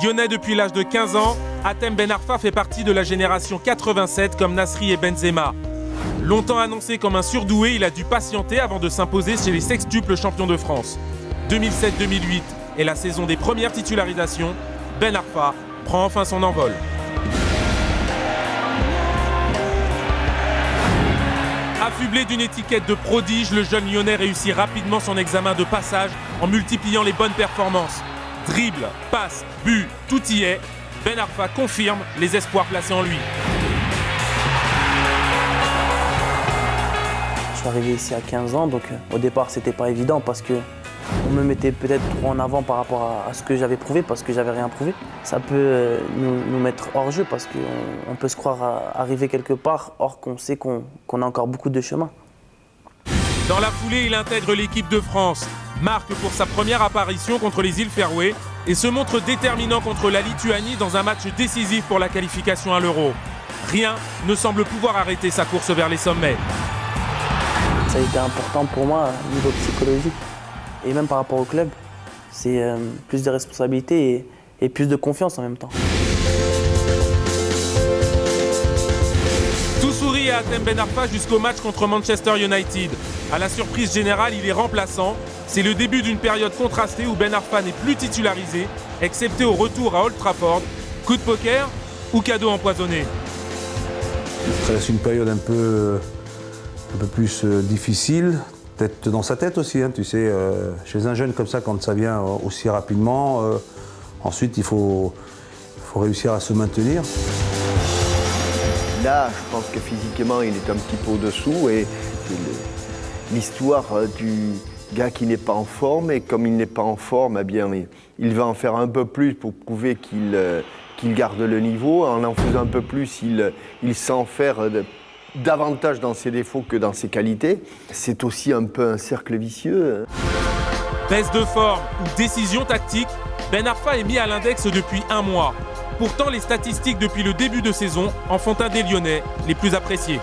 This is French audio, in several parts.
Lyonnais depuis l'âge de 15 ans, Hatem Ben Arfa fait partie de la génération 87 comme Nasri et Benzema. Longtemps annoncé comme un surdoué, il a dû patienter avant de s'imposer chez les sextuples champions de France. 2007-2008 est la saison des premières titularisations. Ben Arfa prend enfin son envol. Affublé d'une étiquette de prodige, le jeune Lyonnais réussit rapidement son examen de passage en multipliant les bonnes performances. Dribble, passe, but, tout y est. Ben Arfa confirme les espoirs placés en lui. Je suis arrivé ici à 15 ans, donc au départ c'était pas évident parce que on me mettait peut-être trop en avant par rapport à ce que j'avais prouvé parce que j'avais rien prouvé. Ça peut nous mettre hors jeu parce qu'on peut se croire arriver quelque part or qu'on sait qu'on a encore beaucoup de chemin. Dans la foulée, il intègre l'équipe de France, marque pour sa première apparition contre les îles Féroé et se montre déterminant contre la Lituanie dans un match décisif pour la qualification à l'Euro. Rien ne semble pouvoir arrêter sa course vers les sommets. Ça a été important pour moi au niveau psychologique et même par rapport au club. C'est plus de responsabilités et plus de confiance en même temps. Tout sourit à Hatem Ben Arfa jusqu'au match contre Manchester United. À la surprise générale, il est remplaçant. C'est le début d'une période contrastée où Ben Arfa n'est plus titularisé, excepté au retour à Old Trafford. Coup de poker ou cadeau empoisonné? Il traverse une période un peu plus difficile, peut-être dans sa tête aussi, hein, tu sais, chez un jeune comme ça, quand ça vient aussi rapidement, ensuite il faut réussir à se maintenir. Là, je pense que physiquement, il est un petit peu au-dessous et l'histoire du gars qui n'est pas en forme, et comme il n'est pas en forme, eh bien, il va en faire un peu plus pour prouver qu'il garde le niveau. En faisant un peu plus, il s'en faire davantage dans ses défauts que dans ses qualités. C'est aussi un peu un cercle vicieux. Baisse de forme ou décision tactique, Ben Arfa est mis à l'index depuis un mois. Pourtant, les statistiques depuis le début de saison en font un des Lyonnais les plus appréciés.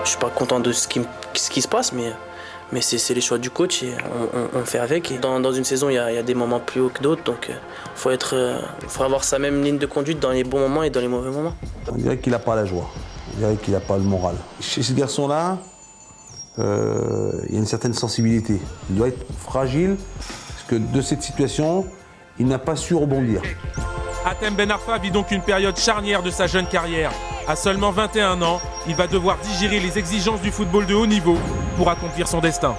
Je suis pas content de ce qui se passe, mais c'est les choix du coach et on fait avec. Et dans une saison, il y a des moments plus hauts que d'autres, donc faut avoir sa même ligne de conduite dans les bons moments et dans les mauvais moments. On dirait qu'il n'a pas la joie, on dirait qu'il n'a pas le moral. Chez ce garçon-là, il y a une certaine sensibilité. Il doit être fragile, parce que de cette situation, il n'a pas su rebondir. Hatem Ben Arfa vit donc une période charnière de sa jeune carrière. À seulement 21 ans, il va devoir digérer les exigences du football de haut niveau pour accomplir son destin.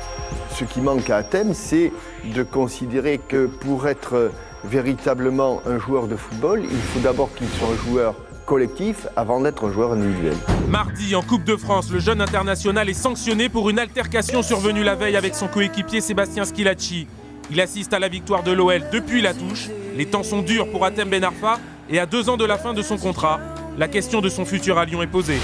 Ce qui manque à Hatem, c'est de considérer que pour être véritablement un joueur de football, il faut d'abord qu'il soit un joueur collectif avant d'être un joueur individuel. Mardi, en Coupe de France, le jeune international est sanctionné pour une altercation survenue la veille avec son coéquipier Sébastien Schillaci. Il assiste à la victoire de l'OL depuis la touche. Les temps sont durs pour Hatem Ben Arfa et à 2 ans de la fin de son contrat, la question de son futur à Lyon est posée.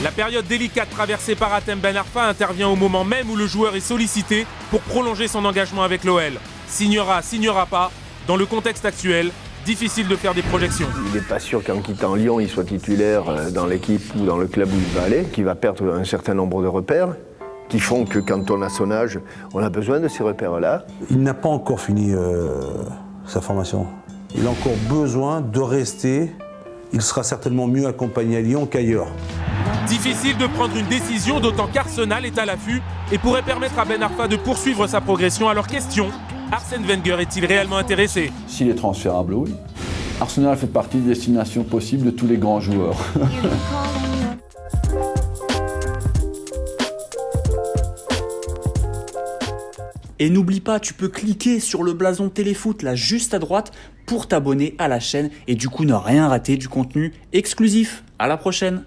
La période délicate traversée par Hatem Ben Arfa intervient au moment même où le joueur est sollicité pour prolonger son engagement avec l'OL. Signera pas, dans le contexte actuel, difficile de faire des projections. Il n'est pas sûr qu'en quittant Lyon, il soit titulaire dans l'équipe ou dans le club où il va aller, qu'il va perdre un certain nombre de repères qui font que quand on a son âge, on a besoin de ces repères-là. Il n'a pas encore fini sa formation. Il a encore besoin de rester. Il sera certainement mieux accompagné à Lyon qu'ailleurs. Difficile de prendre une décision, d'autant qu'Arsenal est à l'affût et pourrait permettre à Ben Arfa de poursuivre sa progression. Alors question, Arsène Wenger est-il réellement intéressé? S'il est transférable, oui. Arsenal fait partie des destinations possibles de tous les grands joueurs. Et n'oublie pas, tu peux cliquer sur le blason Téléfoot là juste à droite pour t'abonner à la chaîne et du coup ne rien rater du contenu exclusif. À la prochaine!